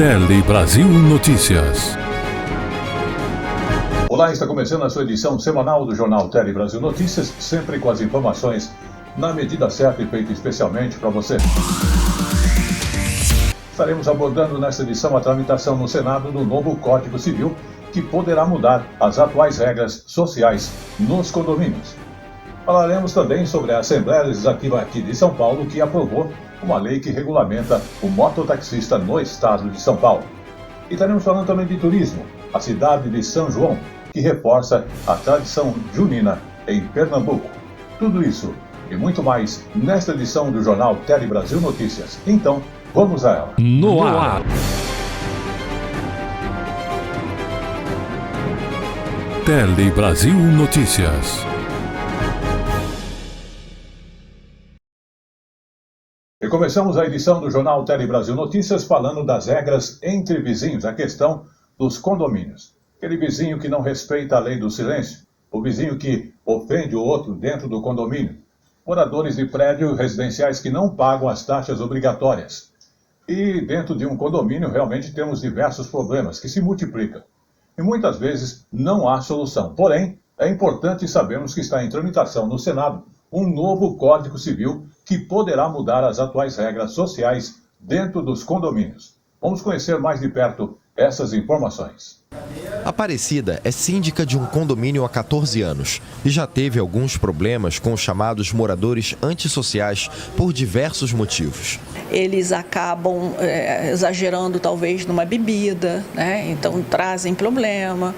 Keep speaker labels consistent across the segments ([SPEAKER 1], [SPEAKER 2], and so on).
[SPEAKER 1] Tele Brasil Notícias.
[SPEAKER 2] Olá, está começando a sua edição semanal do Jornal Tele Brasil Notícias, sempre com as informações na medida certa e feita especialmente para você. Estaremos abordando nesta edição a tramitação no Senado do novo Código Civil, que poderá mudar as atuais regras sociais nos condomínios. Falaremos também sobre a Assembleia Legislativa aqui de São Paulo, que aprovou uma lei que regulamenta o mototaxista no estado de São Paulo. E estaremos falando também de turismo, a cidade de São João, que reforça a tradição junina em Pernambuco. Tudo isso e muito mais nesta edição do Jornal Tele Brasil Notícias. Então, vamos a ela.
[SPEAKER 1] No ar. Tele Brasil Notícias.
[SPEAKER 2] E começamos a edição do Jornal Tele Brasil Notícias falando das regras entre vizinhos, a questão dos condomínios. Aquele vizinho que não respeita a lei do silêncio, o vizinho que ofende o outro dentro do condomínio, moradores de prédios residenciais que não pagam as taxas obrigatórias. E dentro de um condomínio realmente temos diversos problemas que se multiplicam. E muitas vezes não há solução. Porém, é importante sabermos que está em tramitação no Senado um novo Código Civil que poderá mudar as atuais regras sociais dentro dos condomínios. Vamos conhecer mais de perto essas informações.
[SPEAKER 3] Aparecida é síndica de um condomínio há 14 anos e já teve alguns problemas com os chamados moradores antissociais por diversos motivos.
[SPEAKER 4] Eles acabam exagerando talvez numa bebida, né? Então trazem problema.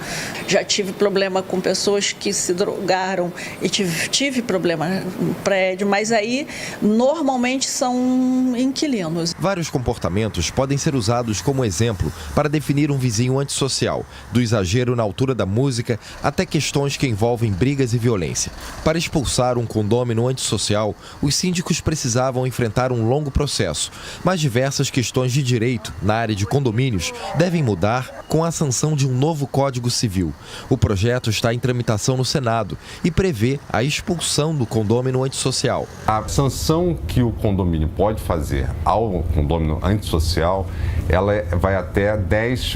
[SPEAKER 4] Já tive problema com pessoas que se drogaram e tive problema no prédio, mas aí normalmente são inquilinos.
[SPEAKER 3] Vários comportamentos podem ser usados como exemplo para definir um vizinho antissocial, do exagero na altura da música até questões que envolvem brigas e violência. Para expulsar um condômino antissocial, os síndicos precisavam enfrentar um longo processo, mas diversas questões de direito na área de condomínios devem mudar com a sanção de um novo Código Civil. O projeto está em tramitação no Senado e prevê a expulsão do condômino antissocial.
[SPEAKER 5] A sanção que o condomínio pode fazer ao condômino antissocial, ela vai até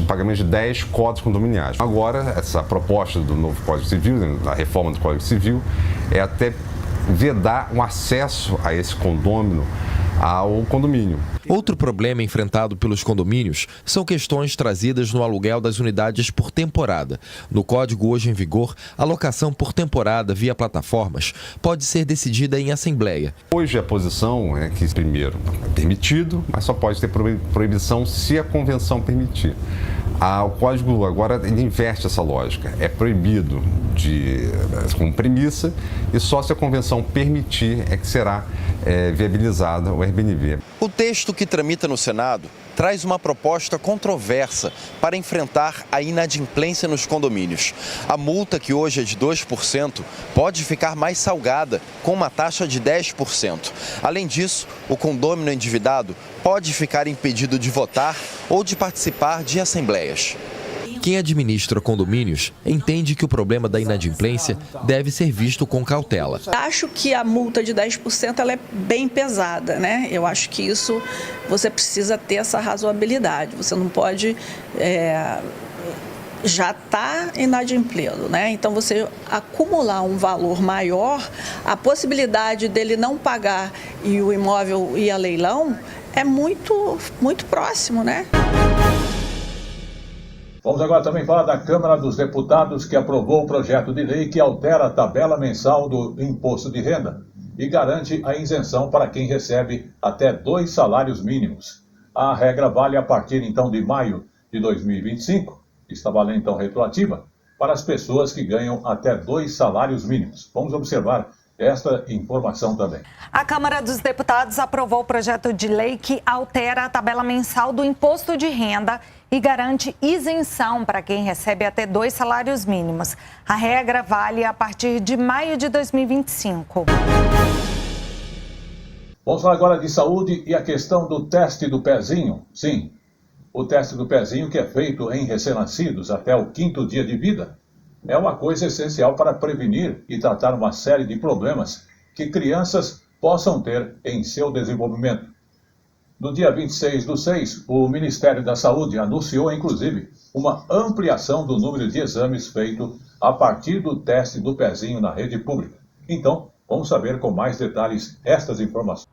[SPEAKER 5] pagamento de 10 cotas condominiais. Agora, essa proposta do novo Código Civil, da reforma do Código Civil, é até vedar o acesso a esse condômino ao condomínio.
[SPEAKER 3] Outro problema enfrentado pelos condomínios são questões trazidas no aluguel das unidades por temporada. No código hoje em vigor, a locação por temporada via plataformas pode ser decidida em assembleia.
[SPEAKER 5] Hoje a posição é que, primeiro, é permitido, mas só pode ter proibição se a convenção permitir. O código agora ele inverte essa lógica. É proibido como premissa e só se a convenção permitir é que será viabilizada o Airbnb.
[SPEAKER 3] O texto que tramita no Senado traz uma proposta controversa para enfrentar a inadimplência nos condomínios. A multa, que hoje é de 2%, pode ficar mais salgada, com uma taxa de 10%. Além disso, o condômino endividado pode ficar impedido de votar ou de participar de assembleias. Quem administra condomínios entende que o problema da inadimplência deve ser visto com cautela.
[SPEAKER 4] Acho que a multa de 10% ela é bem pesada, né? Eu acho que isso você precisa ter essa razoabilidade. Você não pode já está inadimplido, né? Então você acumular um valor maior, a possibilidade dele não pagar e o imóvel ir a leilão é muito próximo, né?
[SPEAKER 2] Vamos agora também falar da Câmara dos Deputados, que aprovou o projeto de lei que altera a tabela mensal do imposto de renda e garante a isenção para quem recebe até 2 salários mínimos. A regra vale a partir, então, de maio de 2025, está valendo, então, retroativa, para as pessoas que ganham até 2 salários mínimos. Vamos observar esta informação também.
[SPEAKER 6] A Câmara dos Deputados aprovou o projeto de lei que altera a tabela mensal do imposto de renda e garante isenção para quem recebe até 2 salários mínimos. A regra vale a partir de maio de 2025.
[SPEAKER 2] Vamos falar agora de saúde e a questão do teste do pezinho. Sim, o teste do pezinho que é feito em recém-nascidos até o 5º dia de vida é uma coisa essencial para prevenir e tratar uma série de problemas que crianças possam ter em seu desenvolvimento. No dia 26/6, o Ministério da Saúde anunciou, inclusive, uma ampliação do número de exames feito a partir do teste do pezinho na rede pública. Então, vamos saber com mais detalhes estas informações.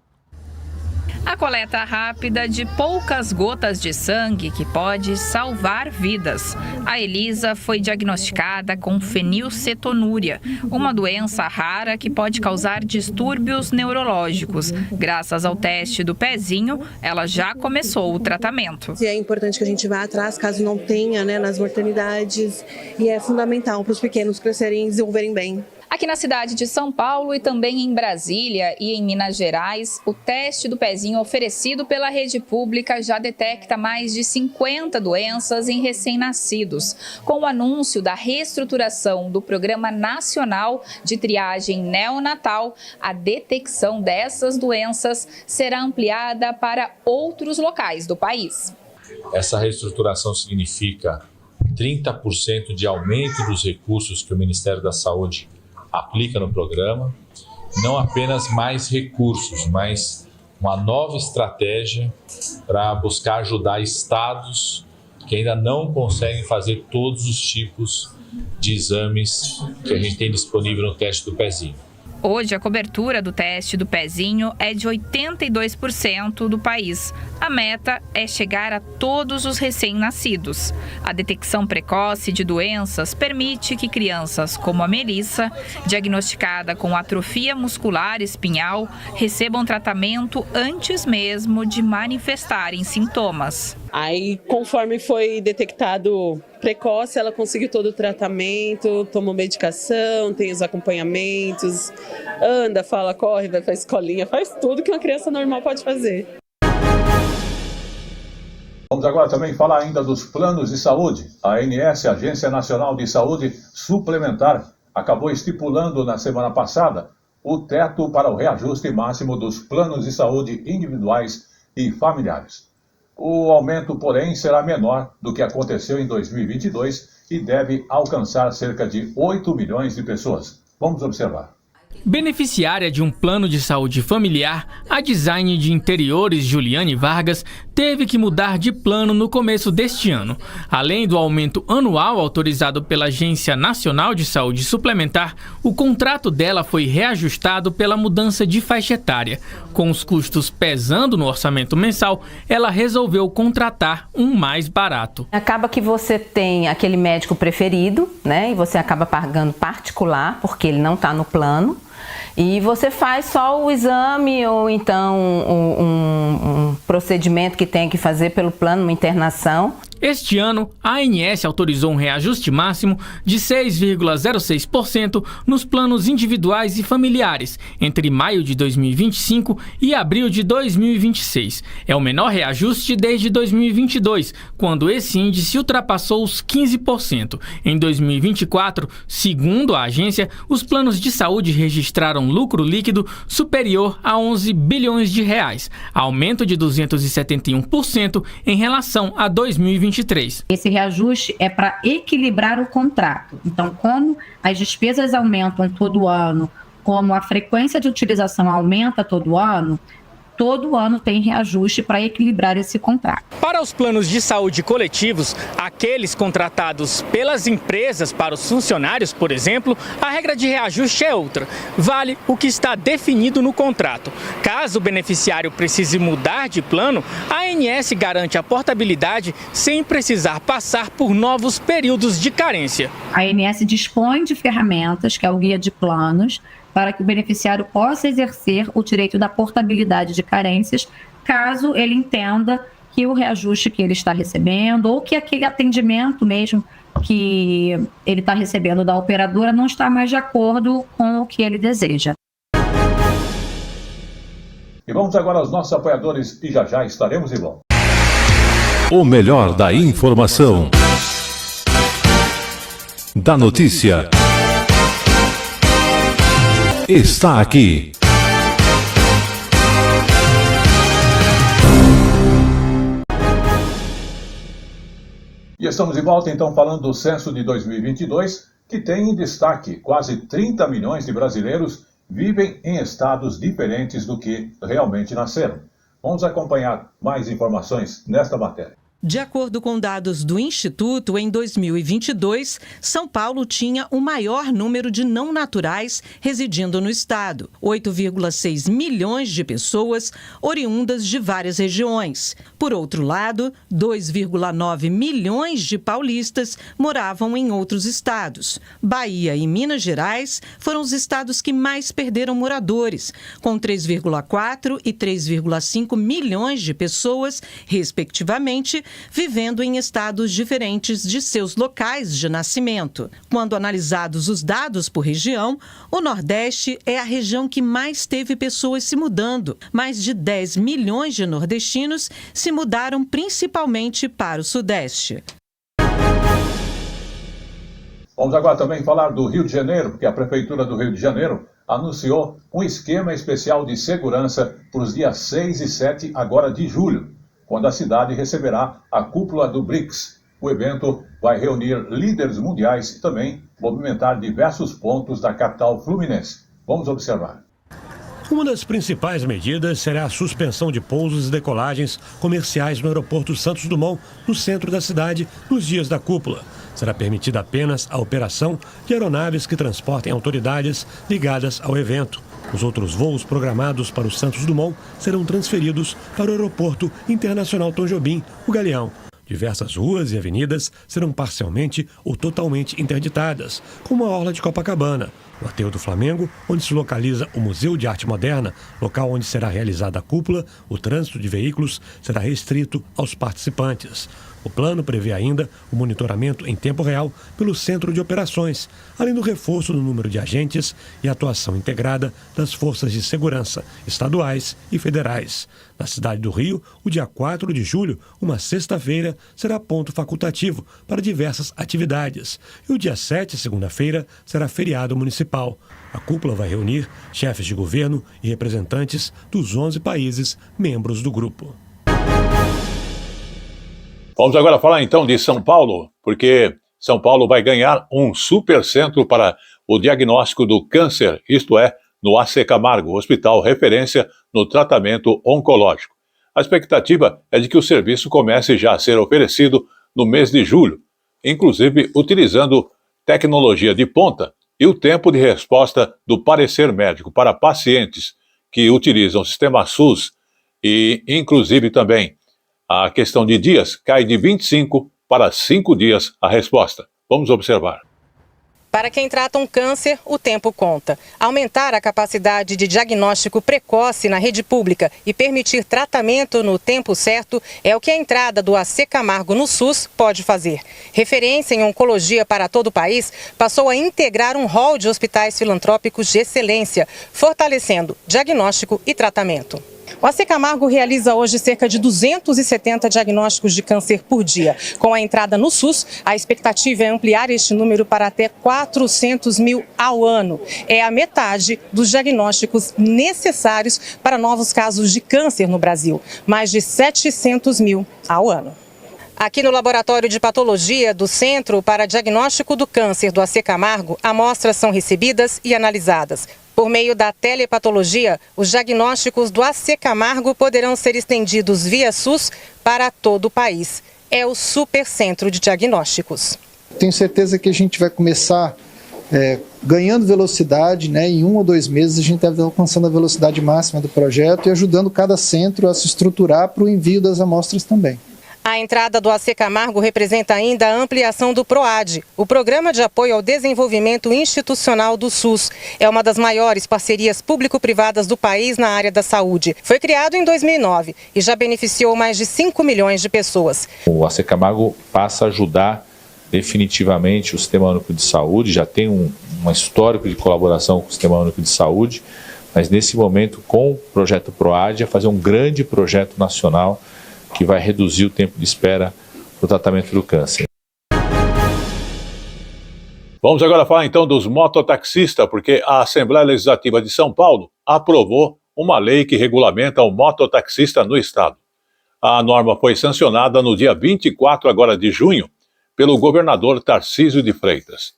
[SPEAKER 7] A coleta rápida de poucas gotas de sangue que pode salvar vidas. A Elisa foi diagnosticada com fenilcetonúria, uma doença rara que pode causar distúrbios neurológicos. Graças ao teste do pezinho, ela já começou o tratamento.
[SPEAKER 8] É importante que a gente vá atrás, caso não tenha, nas maternidades, e é fundamental para os pequenos crescerem e desenvolverem bem.
[SPEAKER 7] Aqui na cidade de São Paulo e também em Brasília e em Minas Gerais, o teste do pezinho oferecido pela rede pública já detecta mais de 50 doenças em recém-nascidos. Com o anúncio da reestruturação do Programa Nacional de Triagem Neonatal, a detecção dessas doenças será ampliada para outros locais do país.
[SPEAKER 9] Essa reestruturação significa 30% de aumento dos recursos que o Ministério da Saúde aplica no programa, não apenas mais recursos, mas uma nova estratégia para buscar ajudar estados que ainda não conseguem fazer todos os tipos de exames que a gente tem disponível no teste do pezinho.
[SPEAKER 7] Hoje, a cobertura do teste do pezinho é de 82% do país. A meta é chegar a todos os recém-nascidos. A detecção precoce de doenças permite que crianças como a Melissa, diagnosticada com atrofia muscular espinhal, recebam tratamento antes mesmo de manifestarem sintomas.
[SPEAKER 8] Aí, conforme foi detectado precoce, ela conseguiu todo o tratamento, tomou medicação, tem os acompanhamentos, anda, fala, corre, vai pra escolinha, faz tudo que uma criança normal pode fazer.
[SPEAKER 2] Vamos agora também falar ainda dos planos de saúde. A ANS, Agência Nacional de Saúde Suplementar, acabou estipulando na semana passada o teto para o reajuste máximo dos planos de saúde individuais e familiares. O aumento, porém, será menor do que aconteceu em 2022 e deve alcançar cerca de 8 milhões de pessoas. Vamos observar.
[SPEAKER 10] Beneficiária de um plano de saúde familiar, a design de interiores Juliane Vargas teve que mudar de plano no começo deste ano. Além do aumento anual autorizado pela Agência Nacional de Saúde Suplementar, o contrato dela foi reajustado pela mudança de faixa etária. Com os custos pesando no orçamento mensal, ela resolveu contratar um mais barato.
[SPEAKER 11] Acaba que você tem aquele médico preferido, né? E você acaba pagando particular, porque ele não está no plano. E você faz só o exame ou então um procedimento que tem que fazer pelo plano, uma internação.
[SPEAKER 10] Este ano, a ANS autorizou um reajuste máximo de 6,06% nos planos individuais e familiares entre maio de 2025 e abril de 2026. É o menor reajuste desde 2022, quando esse índice ultrapassou os 15%. Em 2024, segundo a agência, os planos de saúde registraram lucro líquido superior a 11 bilhões de reais, aumento de 271% em relação a 2023.
[SPEAKER 12] Esse reajuste é para equilibrar o contrato. Então, como as despesas aumentam todo ano, como a frequência de utilização aumenta todo ano tem reajuste para equilibrar esse contrato.
[SPEAKER 10] Para os planos de saúde coletivos, aqueles contratados pelas empresas para os funcionários, por exemplo, a regra de reajuste é outra. Vale o que está definido no contrato. Caso o beneficiário precise mudar de plano, a ANS garante a portabilidade sem precisar passar por novos períodos de carência.
[SPEAKER 12] A ANS dispõe de ferramentas, que é o guia de planos, para que o beneficiário possa exercer o direito da portabilidade de carências, caso ele entenda que o reajuste que ele está recebendo ou que aquele atendimento mesmo que ele está recebendo da operadora não está mais de acordo com o que ele deseja.
[SPEAKER 2] E vamos agora aos nossos apoiadores e já estaremos de volta.
[SPEAKER 1] O melhor da informação, da notícia, está aqui.
[SPEAKER 2] E estamos de volta então falando do censo de 2022, que tem em destaque quase 30 milhões de brasileiros vivem em estados diferentes do que realmente nasceram. Vamos acompanhar mais informações nesta matéria.
[SPEAKER 13] De acordo com dados do Instituto, em 2022, São Paulo tinha o maior número de não naturais residindo no estado, 8,6 milhões de pessoas oriundas de várias regiões. Por outro lado, 2,9 milhões de paulistas moravam em outros estados. Bahia e Minas Gerais foram os estados que mais perderam moradores, com 3,4 e 3,5 milhões de pessoas, respectivamente, vivendo em estados diferentes de seus locais de nascimento. Quando analisados os dados por região, o Nordeste é a região que mais teve pessoas se mudando. Mais de 10 milhões de nordestinos se mudaram principalmente para o Sudeste.
[SPEAKER 2] Vamos agora também falar do Rio de Janeiro, porque a Prefeitura do Rio de Janeiro anunciou um esquema especial de segurança para os dias 6 e 7 agora de julho, quando a cidade receberá a cúpula do BRICS. O evento vai reunir líderes mundiais e também movimentar diversos pontos da capital fluminense. Vamos observar.
[SPEAKER 14] Uma das principais medidas será a suspensão de pousos e decolagens comerciais no aeroporto Santos Dumont, no centro da cidade, nos dias da cúpula. Será permitida apenas a operação de aeronaves que transportem autoridades ligadas ao evento. Os outros voos programados para o Santos Dumont serão transferidos para o Aeroporto Internacional Tom Jobim, o Galeão. Diversas ruas e avenidas serão parcialmente ou totalmente interditadas, como a Orla de Copacabana, o Aterro do Flamengo, onde se localiza o Museu de Arte Moderna, local onde será realizada a cúpula. O trânsito de veículos será restrito aos participantes. O plano prevê ainda o monitoramento em tempo real pelo Centro de Operações, além do reforço no número de agentes e atuação integrada das forças de segurança estaduais e federais. Na cidade do Rio, o dia 4 de julho, uma sexta-feira, será ponto facultativo para diversas atividades. E o dia 7, segunda-feira, será feriado municipal. A cúpula vai reunir chefes de governo e representantes dos 11 países membros do grupo.
[SPEAKER 2] Vamos agora falar então de São Paulo, porque São Paulo vai ganhar um supercentro para o diagnóstico do câncer, isto é, no AC Camargo, hospital referência no tratamento oncológico. A expectativa é de que o serviço comece já a ser oferecido no mês de julho, inclusive utilizando tecnologia de ponta e o tempo de resposta do parecer médico para pacientes que utilizam o sistema SUS e, inclusive, também a questão de dias cai de 25 para 5 dias a resposta. Vamos observar.
[SPEAKER 15] Para quem trata um câncer, o tempo conta. Aumentar a capacidade de diagnóstico precoce na rede pública e permitir tratamento no tempo certo é o que a entrada do AC Camargo no SUS pode fazer. Referência em oncologia para todo o país, passou a integrar um rol de hospitais filantrópicos de excelência, fortalecendo diagnóstico e tratamento. O AC Camargo realiza hoje cerca de 270 diagnósticos de câncer por dia. Com a entrada no SUS, a expectativa é ampliar este número para até 400 mil ao ano. É a metade dos diagnósticos necessários para novos casos de câncer no Brasil. Mais de 700 mil ao ano. Aqui no Laboratório de Patologia do Centro para Diagnóstico do Câncer do AC Camargo, amostras são recebidas e analisadas. Por meio da telepatologia, os diagnósticos do AC Camargo poderão ser estendidos via SUS para todo o país. É o Supercentro de Diagnósticos.
[SPEAKER 16] Tenho certeza que a gente vai começar ganhando velocidade, né? Em 1 ou 2 meses a gente deve estar alcançando a velocidade máxima do projeto e ajudando cada centro a se estruturar para o envio das amostras também.
[SPEAKER 15] A entrada do AC Camargo representa ainda a ampliação do PROAD, o Programa de Apoio ao Desenvolvimento Institucional do SUS. É uma das maiores parcerias público-privadas do país na área da saúde. Foi criado em 2009 e já beneficiou mais de 5 milhões de pessoas.
[SPEAKER 17] O AC Camargo passa a ajudar definitivamente o Sistema Único de Saúde, já tem um histórico de colaboração com o Sistema Único de Saúde, mas nesse momento, com o projeto PROAD, é fazer um grande projeto nacional que vai reduzir o tempo de espera para o tratamento do câncer.
[SPEAKER 2] Vamos agora falar então dos mototaxistas, porque a Assembleia Legislativa de São Paulo aprovou uma lei que regulamenta o mototaxista no estado. A norma foi sancionada no dia 24 agora de junho pelo governador Tarcísio de Freitas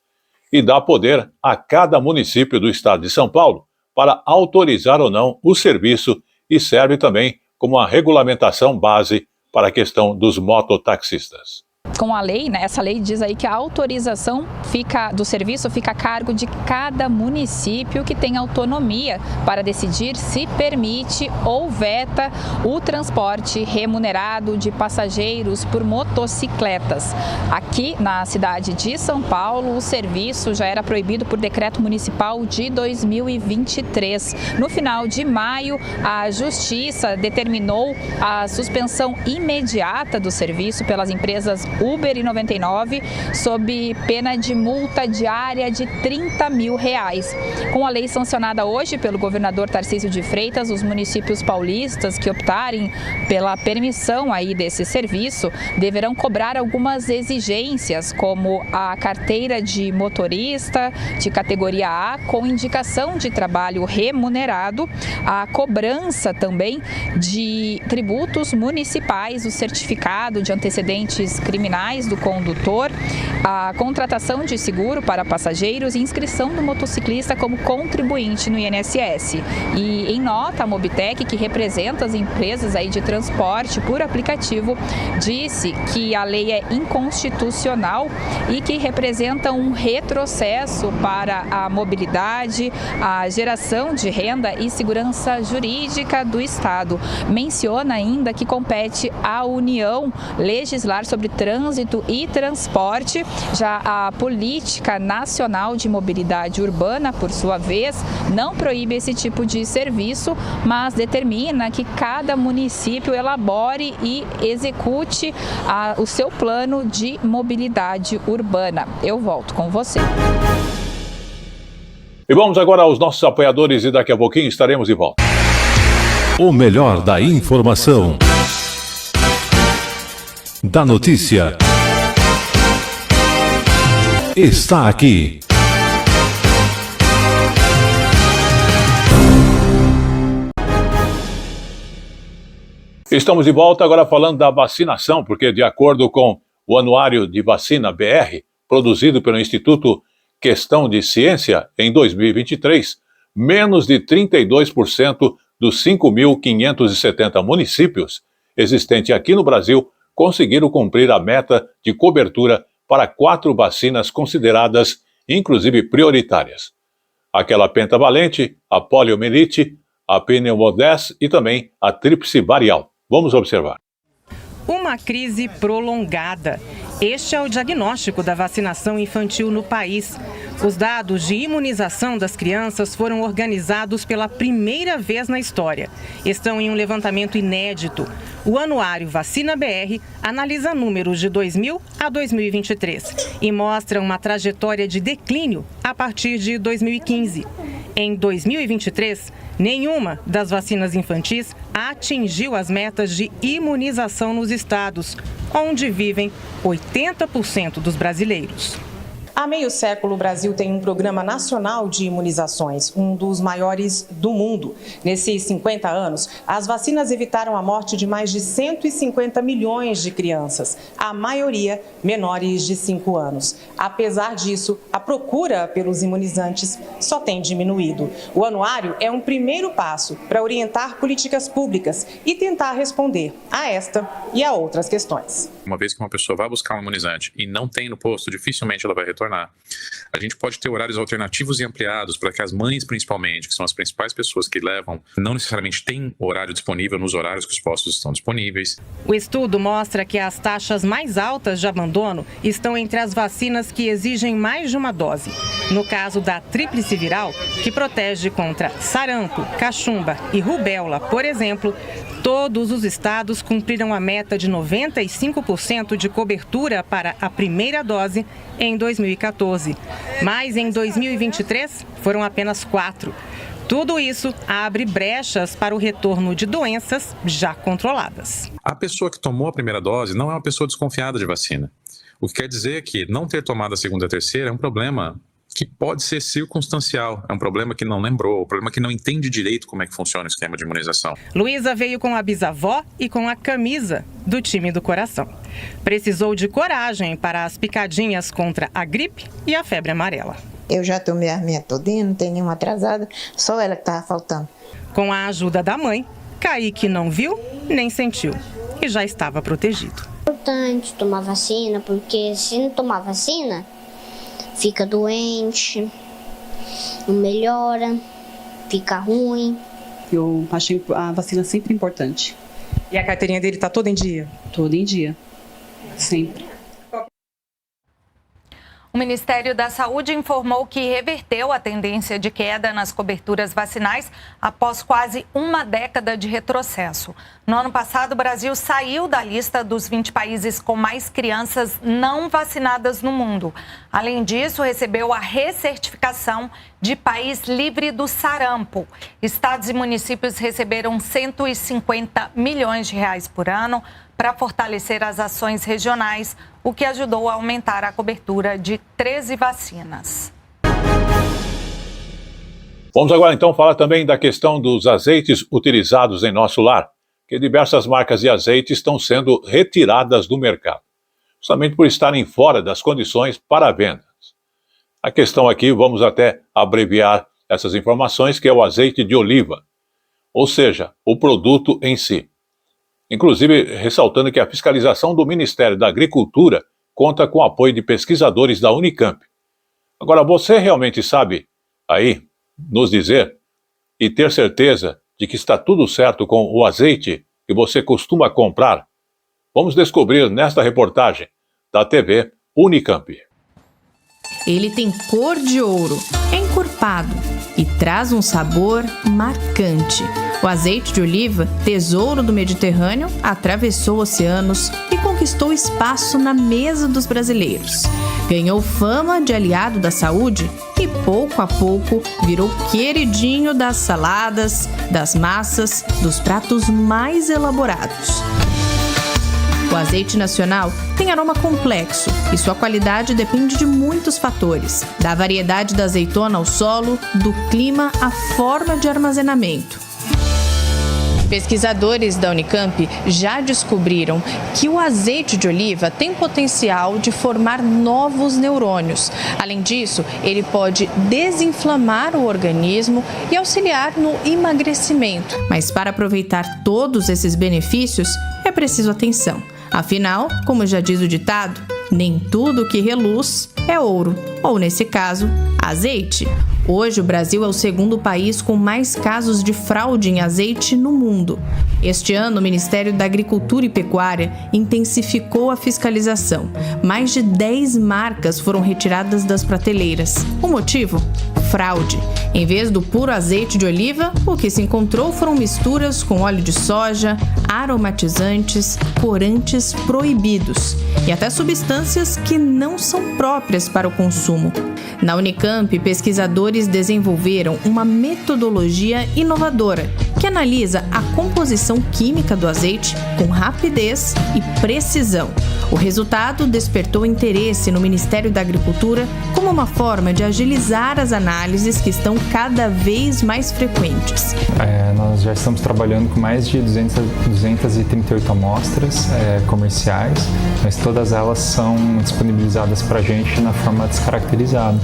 [SPEAKER 2] e dá poder a cada município do estado de São Paulo para autorizar ou não o serviço e serve também como a regulamentação base para a questão dos mototaxistas.
[SPEAKER 7] Com a lei, essa lei diz aí que a autorização do serviço fica a cargo de cada município que tem autonomia para decidir se permite ou veta o transporte remunerado de passageiros por motocicletas. Aqui na cidade de São Paulo, o serviço já era proibido por decreto municipal de 2023. No final de maio, a Justiça determinou a suspensão imediata do serviço pelas empresas Uber e 99, sob pena de multa diária de R$30 mil. Com a lei sancionada hoje pelo governador Tarcísio de Freitas, os municípios paulistas que optarem pela permissão aí desse serviço deverão cobrar algumas exigências, como a carteira de motorista de categoria A com indicação de trabalho remunerado, a cobrança também de tributos municipais, o certificado de antecedentes criminais do condutor, a contratação de seguro para passageiros e inscrição do motociclista como contribuinte no INSS. E em nota, a Mobitec, que representa as empresas aí de transporte por aplicativo, disse que a lei é inconstitucional e que representa um retrocesso para a mobilidade, a geração de renda e segurança jurídica do Estado. Menciona ainda que compete à União legislar sobre trânsito e transporte. Já a Política Nacional de Mobilidade Urbana, por sua vez, não proíbe esse tipo de serviço, mas determina que cada município elabore e execute o seu plano de mobilidade urbana. Eu volto com você.
[SPEAKER 2] E vamos agora aos nossos apoiadores e daqui a pouquinho estaremos de volta.
[SPEAKER 1] O melhor da informação. Da notícia. Está aqui.
[SPEAKER 2] Estamos de volta agora falando da vacinação, porque de acordo com o Anuário de Vacina BR, produzido pelo Instituto Questão de Ciência, em 2023, menos de 32% dos 5.570 municípios existentes aqui no Brasil conseguiram cumprir a meta de cobertura para 4 vacinas consideradas, inclusive, prioritárias. Aquela pentavalente, a poliomielite, a pneumodés e também a tríplice varial. Vamos observar.
[SPEAKER 15] Uma crise prolongada. Este é o diagnóstico da vacinação infantil no país. Os dados de imunização das crianças foram organizados pela primeira vez na história. Estão em um levantamento inédito. O Anuário Vacina BR analisa números de 2000 a 2023 e mostra uma trajetória de declínio a partir de 2015. Em 2023, nenhuma das vacinas infantis atingiu as metas de imunização nos estados, onde vivem 80% dos brasileiros.
[SPEAKER 18] Há meio século, o Brasil tem um programa nacional de imunizações, um dos maiores do mundo. Nesses 50 anos, as vacinas evitaram a morte de mais de 150 milhões de crianças, a maioria menores de 5 anos. Apesar disso, a procura pelos imunizantes só tem diminuído. O anuário é um primeiro passo para orientar políticas públicas e tentar responder a esta e a outras questões.
[SPEAKER 19] Uma vez que uma pessoa vai buscar um imunizante e não tem no posto, dificilmente ela vai retornar. A gente pode ter horários alternativos e ampliados para que as mães, principalmente, que são as principais pessoas que levam, não necessariamente têm horário disponível nos horários que os postos estão disponíveis.
[SPEAKER 15] O estudo mostra que as taxas mais altas de abandono estão entre as vacinas que exigem mais de uma dose. No caso da tríplice viral, que protege contra sarampo, cachumba e rubéola, por exemplo, todos os estados cumpriram a meta de 95% de cobertura para a primeira dose em 2014. Mas em 2023 foram apenas 4. Tudo isso abre brechas para o retorno de doenças já controladas.
[SPEAKER 19] A pessoa que tomou a primeira dose não é uma pessoa desconfiada de vacina. O que quer dizer que não ter tomado a segunda e a terceira é um problema que pode ser circunstancial, é um problema que não lembrou, um problema que não entende direito como é que funciona o esquema de imunização.
[SPEAKER 15] Luísa veio com a bisavó e com a camisa do time do coração. Precisou de coragem para as picadinhas contra a gripe e a febre amarela.
[SPEAKER 20] Eu já tomei a minha todinha, não tem nenhuma atrasada, só ela que estava faltando.
[SPEAKER 15] Com a ajuda da mãe,
[SPEAKER 18] Kaique não viu nem sentiu e já estava protegido.
[SPEAKER 20] É importante tomar vacina, porque se não tomar vacina, fica doente, não melhora, fica ruim.
[SPEAKER 21] Eu achei a vacina sempre importante.
[SPEAKER 18] E a carteirinha dele está toda em dia?
[SPEAKER 21] Toda em dia, sempre.
[SPEAKER 6] O Ministério da Saúde informou que reverteu a tendência de queda nas coberturas vacinais após quase uma década de retrocesso. No ano passado, o Brasil saiu da lista dos 20 países com mais crianças não vacinadas no mundo. Além disso, recebeu a recertificação de país livre do sarampo. Estados e municípios receberam 150 milhões de reais por ano para fortalecer as ações regionais, o que ajudou a aumentar a cobertura de 13 vacinas.
[SPEAKER 2] Vamos agora então falar também da questão dos azeites utilizados em nosso lar, que diversas marcas de azeite estão sendo retiradas do mercado, justamente por estarem fora das condições para vendas. A questão aqui, vamos até abreviar essas informações, que é o azeite de oliva, ou seja, o produto em si. Inclusive, ressaltando que a fiscalização do Ministério da Agricultura conta com o apoio de pesquisadores da Unicamp. Agora, você realmente sabe aí nos dizer e ter certeza de que está tudo certo com o azeite que você costuma comprar? Vamos descobrir nesta reportagem da TV Unicamp.
[SPEAKER 22] Ele tem cor de ouro, é encorpado e traz um sabor marcante. O azeite de oliva, tesouro do Mediterrâneo, atravessou oceanos e conquistou espaço na mesa dos brasileiros. Ganhou fama de aliado da saúde e, pouco a pouco, virou queridinho das saladas, das massas, dos pratos mais elaborados. O azeite nacional tem aroma complexo e sua qualidade depende de muitos fatores, da variedade da azeitona ao solo, do clima à forma de armazenamento. Pesquisadores da Unicamp já descobriram que o azeite de oliva tem potencial de formar novos neurônios. Além disso, ele pode desinflamar o organismo e auxiliar no emagrecimento. Mas para aproveitar todos esses benefícios, é preciso atenção. Afinal, como já diz o ditado, nem tudo que reluz é ouro, ou nesse caso, azeite. Hoje, o Brasil é o segundo país com mais casos de fraude em azeite no mundo. Este ano, o Ministério da Agricultura e Pecuária intensificou a fiscalização. Mais de 10 marcas foram retiradas das prateleiras. O motivo? Fraude. Em vez do puro azeite de oliva, o que se encontrou foram misturas com óleo de soja, aromatizantes, corantes proibidos e até substâncias que não são próprias para o consumo. Na Unicamp, pesquisadores desenvolveram uma metodologia inovadora que analisa a composição química do azeite com rapidez e precisão. O resultado despertou interesse no Ministério da Agricultura como uma forma de agilizar as análises que estão cada vez mais frequentes.
[SPEAKER 23] Nós já estamos trabalhando com mais de 238 amostras comerciais, mas todas elas são disponibilizadas para a gente na forma descaracterizada.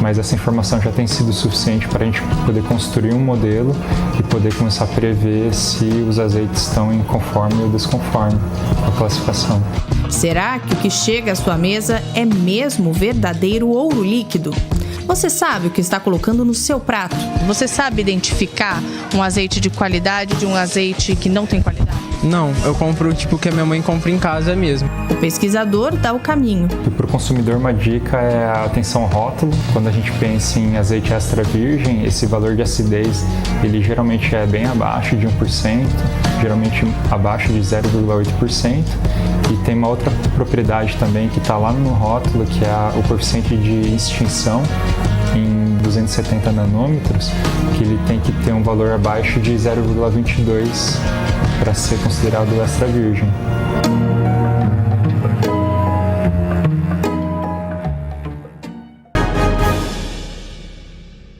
[SPEAKER 23] Mas essa informação já tem sido suficiente para a gente poder construir um modelo e poder começar a prever se os azeites estão em conforme ou desconforme com a classificação.
[SPEAKER 22] Será que o que chega à sua mesa é mesmo verdadeiro ouro líquido? Você sabe o que está colocando no seu prato? Você sabe identificar um azeite de qualidade de um azeite que não tem qualidade?
[SPEAKER 24] Não, eu compro tipo que a minha mãe compra em casa mesmo.
[SPEAKER 22] O pesquisador dá o caminho.
[SPEAKER 23] E para o consumidor, uma dica é a atenção ao rótulo. Quando a gente pensa em azeite extra virgem, esse valor de acidez, ele geralmente é bem abaixo de 1%, geralmente abaixo de 0,8%. E tem uma outra propriedade também que está lá no rótulo, que é o coeficiente de extinção em 270 nanômetros, que ele tem que ter um valor abaixo de 0,22 para ser considerado extra virgem.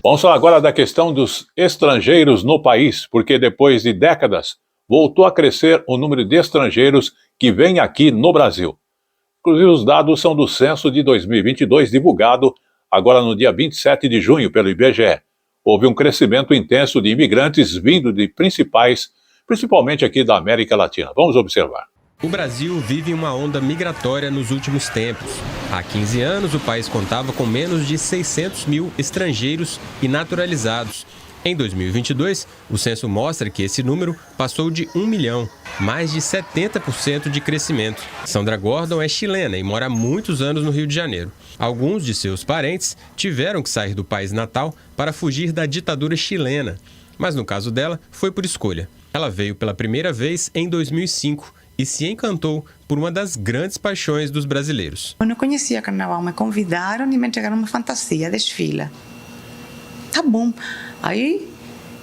[SPEAKER 2] Vamos falar agora da questão dos estrangeiros no país, porque depois de décadas voltou a crescer o número de estrangeiros que vêm aqui no Brasil. Inclusive, os dados são do censo de 2022, divulgado agora no dia 27 de junho pelo IBGE. Houve um crescimento intenso de imigrantes vindo de principais principalmente aqui da América Latina. Vamos observar.
[SPEAKER 3] O Brasil vive uma onda migratória nos últimos tempos. Há 15 anos, o país contava com menos de 600 mil estrangeiros e naturalizados. Em 2022, o censo mostra que esse número passou de 1 milhão, mais de 70% de crescimento. Sandra Gordon é chilena e mora há muitos anos no Rio de Janeiro. Alguns de seus parentes tiveram que sair do país natal para fugir da ditadura chilena. Mas no caso dela, foi por escolha. Ela veio pela primeira vez em 2005 e se encantou por uma das grandes paixões dos brasileiros.
[SPEAKER 4] Eu não conhecia carnaval, me convidaram e me entregaram uma fantasia, desfila. Tá bom. Aí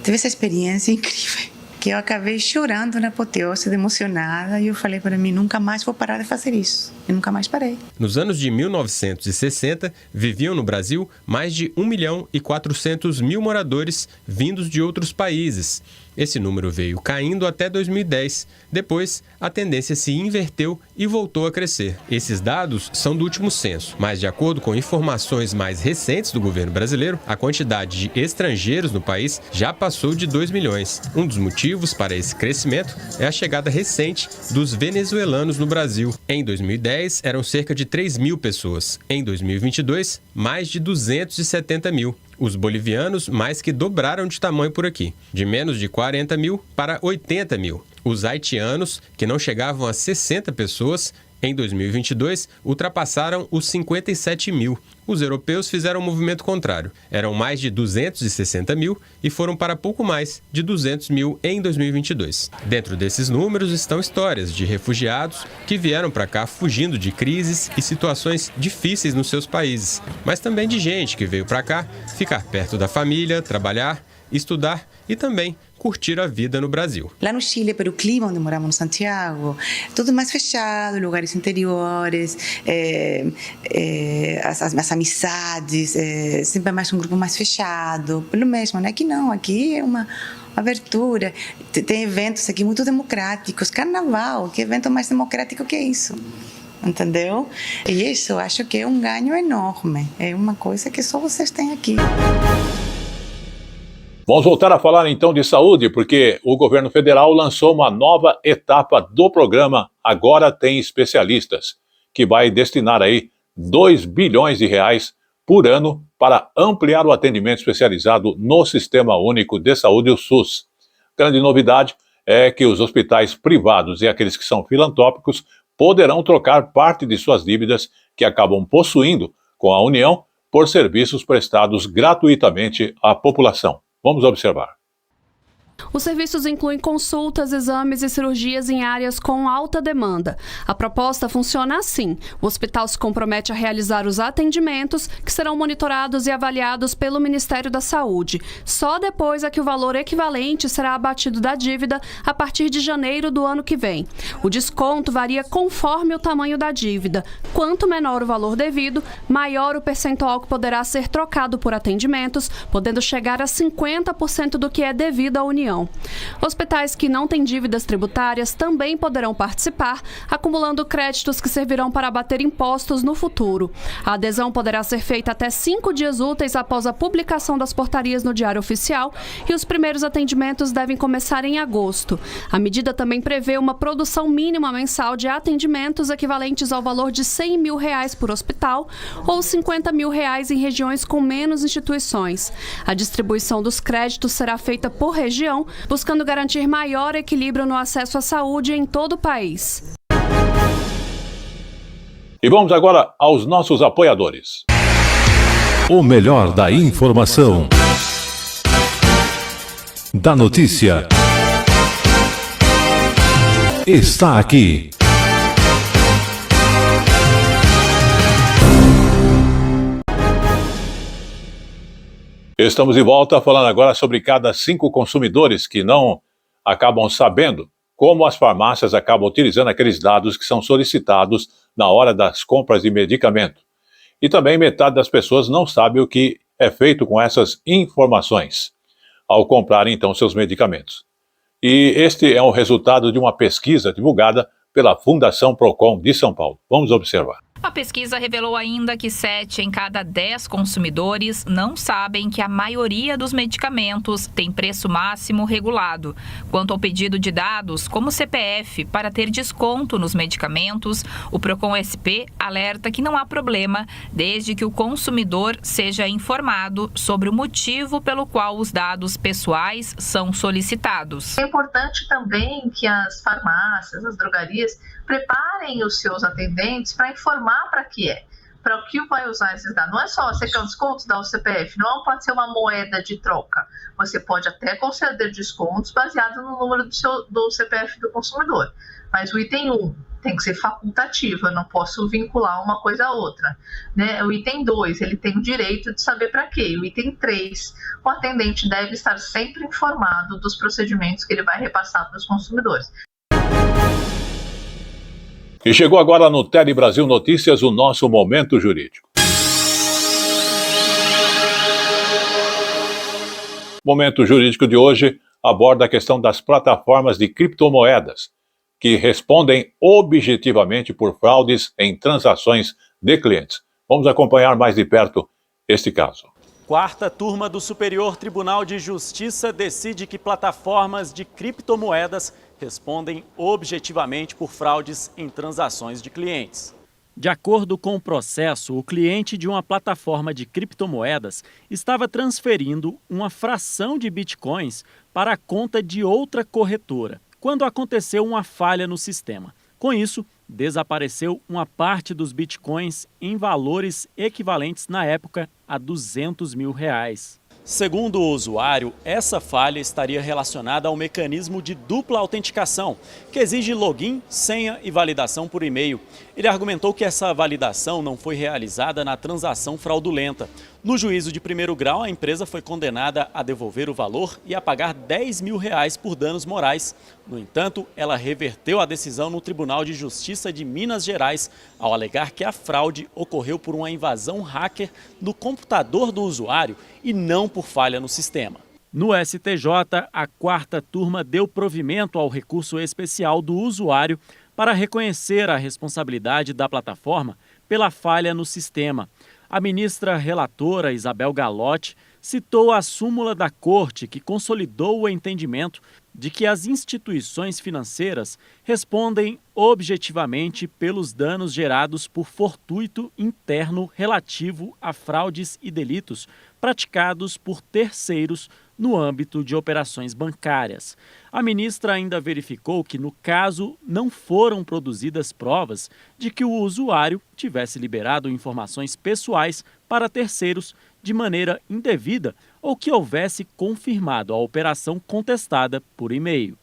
[SPEAKER 4] teve essa experiência incrível, que eu acabei chorando na apoteose, emocionada, e eu falei para mim, nunca mais vou parar de fazer isso. E nunca mais parei.
[SPEAKER 3] Nos anos de 1960, viviam no Brasil mais de 1.400.000 moradores vindos de outros países. Esse número veio caindo até 2010. Depois, a tendência se inverteu e voltou a crescer. Esses dados são do último censo, mas de acordo com informações mais recentes do governo brasileiro, a quantidade de estrangeiros no país já passou de 2 milhões. Um dos motivos para esse crescimento é a chegada recente dos venezuelanos no Brasil. Em 2010, eram cerca de 3 mil pessoas. Em 2022, mais de 270 mil. Os bolivianos mais que dobraram de tamanho por aqui, de menos de 40 mil para 80 mil. Os haitianos, que não chegavam a 60 pessoas, em 2022 ultrapassaram os 57 mil. Os europeus fizeram um movimento contrário. Eram mais de 260 mil e foram para pouco mais de 200 mil em 2022. Dentro desses números estão histórias de refugiados que vieram para cá fugindo de crises e situações difíceis nos seus países, mas também de gente que veio para cá ficar perto da família, trabalhar, estudar e também curtir a vida no Brasil.
[SPEAKER 4] Lá no Chile, pelo clima onde moramos no Santiago, tudo mais fechado, lugares interiores, as amizades, sempre mais um grupo mais fechado, pelo mesmo, né? Aqui não, aqui é uma abertura, tem eventos aqui muito democráticos, carnaval, que evento mais democrático que isso? Entendeu? E isso eu acho que é um ganho enorme, é uma coisa que só vocês têm aqui.
[SPEAKER 2] Vamos voltar a falar então de saúde, porque o governo federal lançou uma nova etapa do programa Agora Tem Especialistas, que vai destinar aí 2 bilhões de reais por ano para ampliar o atendimento especializado no Sistema Único de Saúde, o SUS. Grande novidade é que os hospitais privados e aqueles que são filantrópicos poderão trocar parte de suas dívidas que acabam possuindo com a União por serviços prestados gratuitamente à população. Vamos observar.
[SPEAKER 5] Os serviços incluem consultas, exames e cirurgias em áreas com alta demanda. A proposta funciona assim: o hospital se compromete a realizar os atendimentos, que serão monitorados e avaliados pelo Ministério da Saúde. Só depois é que o valor equivalente será abatido da dívida a partir de janeiro do ano que vem. O desconto varia conforme o tamanho da dívida. Quanto menor o valor devido, maior o percentual que poderá ser trocado por atendimentos, podendo chegar a 50% do que é devido à União. Hospitais que não têm dívidas tributárias também poderão participar, acumulando créditos que servirão para abater impostos no futuro. A adesão poderá ser feita até 5 dias úteis após a publicação das portarias no Diário Oficial e os primeiros atendimentos devem começar em agosto. A medida também prevê uma produção mínima mensal de atendimentos equivalentes ao valor de R$100 mil por hospital ou R$50 mil em regiões com menos instituições. A distribuição dos créditos será feita por região, buscando garantir maior equilíbrio no acesso à saúde em todo o país.
[SPEAKER 2] E vamos agora aos nossos apoiadores.
[SPEAKER 1] O melhor da informação, da notícia, está aqui.
[SPEAKER 2] Estamos de volta falando agora sobre cada 5 consumidores que não acabam sabendo como as farmácias acabam utilizando aqueles dados que são solicitados na hora das compras de medicamento. E também metade das pessoas não sabe o que é feito com essas informações ao comprar então seus medicamentos. E este é o resultado de uma pesquisa divulgada pela Fundação Procon de São Paulo. Vamos observar.
[SPEAKER 7] A pesquisa revelou ainda que 7 em cada 10 consumidores não sabem que a maioria dos medicamentos tem preço máximo regulado. Quanto ao pedido de dados, como CPF, para ter desconto nos medicamentos, o Procon-SP alerta que não há problema, desde que o consumidor seja informado sobre o motivo pelo qual os dados pessoais são solicitados.
[SPEAKER 8] É importante também que as farmácias, as drogarias, preparem os seus atendentes para informar para que é, para o que vai usar esses dados. Não é só você quer um desconto, dá o CPF, não pode ser uma moeda de troca. Você pode até conceder descontos baseado no número do CPF do consumidor. Mas o item 1 tem que ser facultativo, eu não posso vincular uma coisa a outra. Né? O item 2, ele tem o direito de saber para quê. O item 3, o atendente deve estar sempre informado dos procedimentos que ele vai repassar para os consumidores.
[SPEAKER 2] E chegou agora no Tele Brasil Notícias o nosso Momento Jurídico. O Momento Jurídico de hoje aborda a questão das plataformas de criptomoedas, que respondem objetivamente por fraudes em transações de clientes. Vamos acompanhar mais de perto este caso.
[SPEAKER 9] Quarta turma do Superior Tribunal de Justiça decide que plataformas de criptomoedas respondem objetivamente por fraudes em transações de clientes. De acordo com o processo, o cliente de uma plataforma de criptomoedas estava transferindo uma fração de bitcoins para a conta de outra corretora, quando aconteceu uma falha no sistema. Com isso, desapareceu uma parte dos bitcoins em valores equivalentes na época a R$200 mil. Segundo o usuário, essa falha estaria relacionada ao mecanismo de dupla autenticação, que exige login, senha e validação por e-mail. Ele argumentou que essa validação não foi realizada na transação fraudulenta. No juízo de primeiro grau, a empresa foi condenada a devolver o valor e a pagar R$10 mil por danos morais. No entanto, ela reverteu a decisão no Tribunal de Justiça de Minas Gerais, ao alegar que a fraude ocorreu por uma invasão hacker no computador do usuário e não por falha no sistema. No STJ, a quarta turma deu provimento ao recurso especial do usuário para reconhecer a responsabilidade da plataforma pela falha no sistema. A ministra relatora Isabel Galotti citou a súmula da Corte que consolidou o entendimento de que as instituições financeiras respondem objetivamente pelos danos gerados por fortuito interno relativo a fraudes e delitos praticados por terceiros no âmbito de operações bancárias. A ministra ainda verificou que, no caso, não foram produzidas provas de que o usuário tivesse liberado informações pessoais para terceiros de maneira indevida ou que houvesse confirmado a operação contestada por e-mail.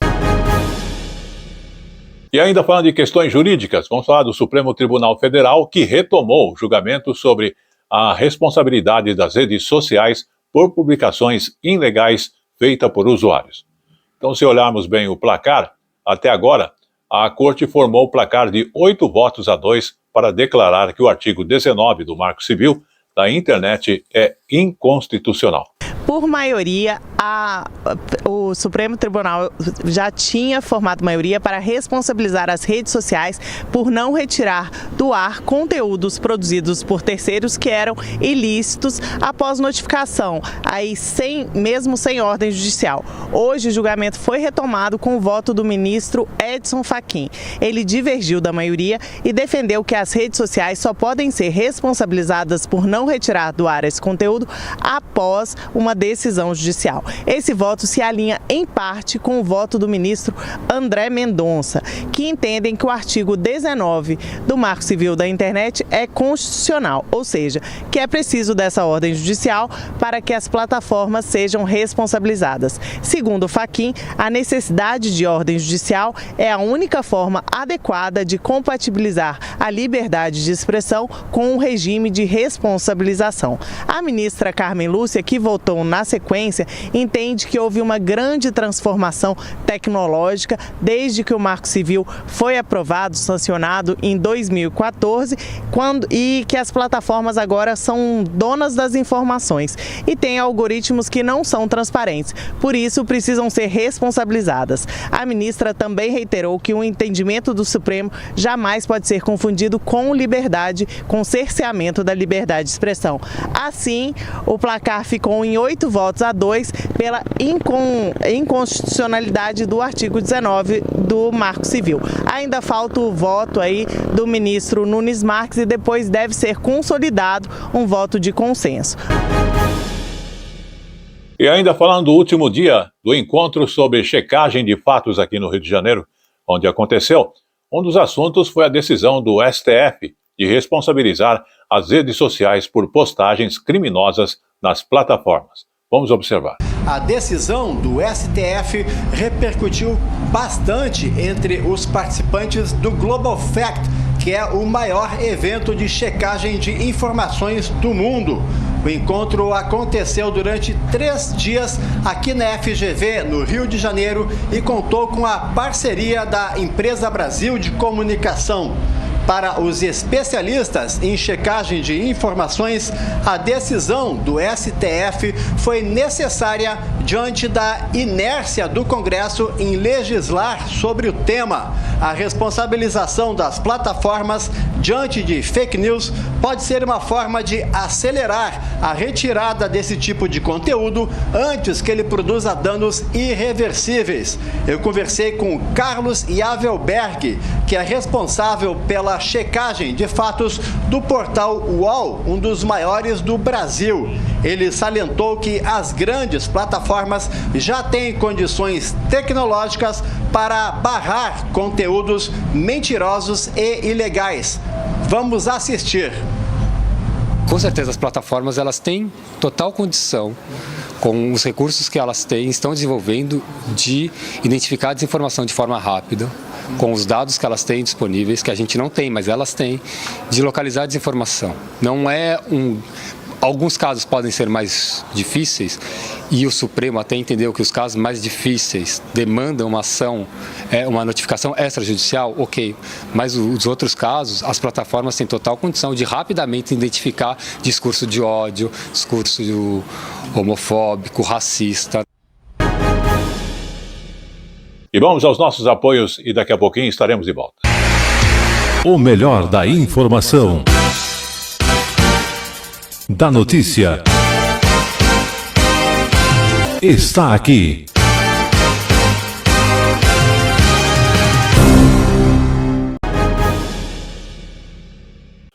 [SPEAKER 2] E ainda falando de questões jurídicas, vamos falar do Supremo Tribunal Federal, que retomou o julgamento sobre a responsabilidade das redes sociais por publicações ilegais feitas por usuários. Então, se olharmos bem o placar, até agora, a Corte formou o placar de 8-2 para declarar que o artigo 19 do Marco Civil da internet é inconstitucional.
[SPEAKER 10] Por maioria, o Supremo Tribunal já tinha formado maioria para responsabilizar as redes sociais por não retirar do ar conteúdos produzidos por terceiros que eram ilícitos após notificação, aí mesmo sem ordem judicial. Hoje o julgamento foi retomado com o voto do ministro Edson Fachin. Ele divergiu da maioria e defendeu que as redes sociais só podem ser responsabilizadas por não retirar do ar esse conteúdo após uma decisão judicial. Esse voto se alinha em parte com o voto do ministro André Mendonça, que entendem que o artigo 19 do Marco Civil da Internet é constitucional, ou seja, que é preciso dessa ordem judicial para que as plataformas sejam responsabilizadas. Segundo Fachin, a necessidade de ordem judicial é a única forma adequada de compatibilizar a liberdade de expressão com o regime de responsabilização. A ministra Carmen Lúcia, que votou na sequência, entende que houve uma grande transformação tecnológica desde que o Marco Civil foi aprovado, sancionado em 2014, e que as plataformas agora são donas das informações e têm algoritmos que não são transparentes, por isso precisam ser responsabilizadas. A ministra também reiterou que o entendimento do Supremo jamais pode ser confundido com liberdade, com cerceamento da liberdade de expressão. Assim, o placar ficou em 8-2 pela inconstitucionalidade do artigo 19 do Marco Civil. Ainda falta o voto aí do ministro Nunes Marques e depois deve ser consolidado um voto de consenso.
[SPEAKER 2] E ainda falando do último dia do encontro sobre checagem de fatos aqui no Rio de Janeiro, onde aconteceu, um dos assuntos foi a decisão do STF de responsabilizar as redes sociais por postagens criminosas nas plataformas. Vamos observar.
[SPEAKER 11] A decisão do STF repercutiu bastante entre os participantes do Global Fact, que é o maior evento de checagem de informações do mundo. O encontro aconteceu durante 3 dias aqui na FGV, no Rio de Janeiro, e contou com a parceria da Empresa Brasil de Comunicação. Para os especialistas em checagem de informações, a decisão do STF foi necessária diante da inércia do Congresso em legislar sobre o tema. A responsabilização das plataformas diante de fake news pode ser uma forma de acelerar a retirada desse tipo de conteúdo antes que ele produza danos irreversíveis. Eu conversei com Carlos Yavelberg, que é responsável pela checagem de fatos do portal UOL, um dos maiores do Brasil. Ele salientou que as grandes plataformas já têm condições tecnológicas para barrar conteúdos mentirosos e ilegais. Vamos assistir.
[SPEAKER 12] Com certeza as plataformas elas têm total condição, com os recursos que elas têm, estão desenvolvendo, de identificar a desinformação de forma rápida, com os dados que elas têm disponíveis, que a gente não tem, mas elas têm, de localizar a desinformação. Não é Alguns casos podem ser mais difíceis e o Supremo até entendeu que os casos mais difíceis demandam uma ação, uma notificação extrajudicial, ok. Mas os outros casos, as plataformas têm total condição de rapidamente identificar discurso de ódio, discurso homofóbico, racista.
[SPEAKER 2] E vamos aos nossos apoios e daqui a pouquinho estaremos de volta.
[SPEAKER 1] O melhor da informação. Da notícia. Está aqui.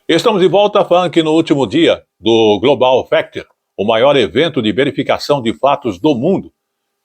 [SPEAKER 2] Estamos de volta falando que no último dia do Global Fact, o maior evento de verificação de fatos do mundo,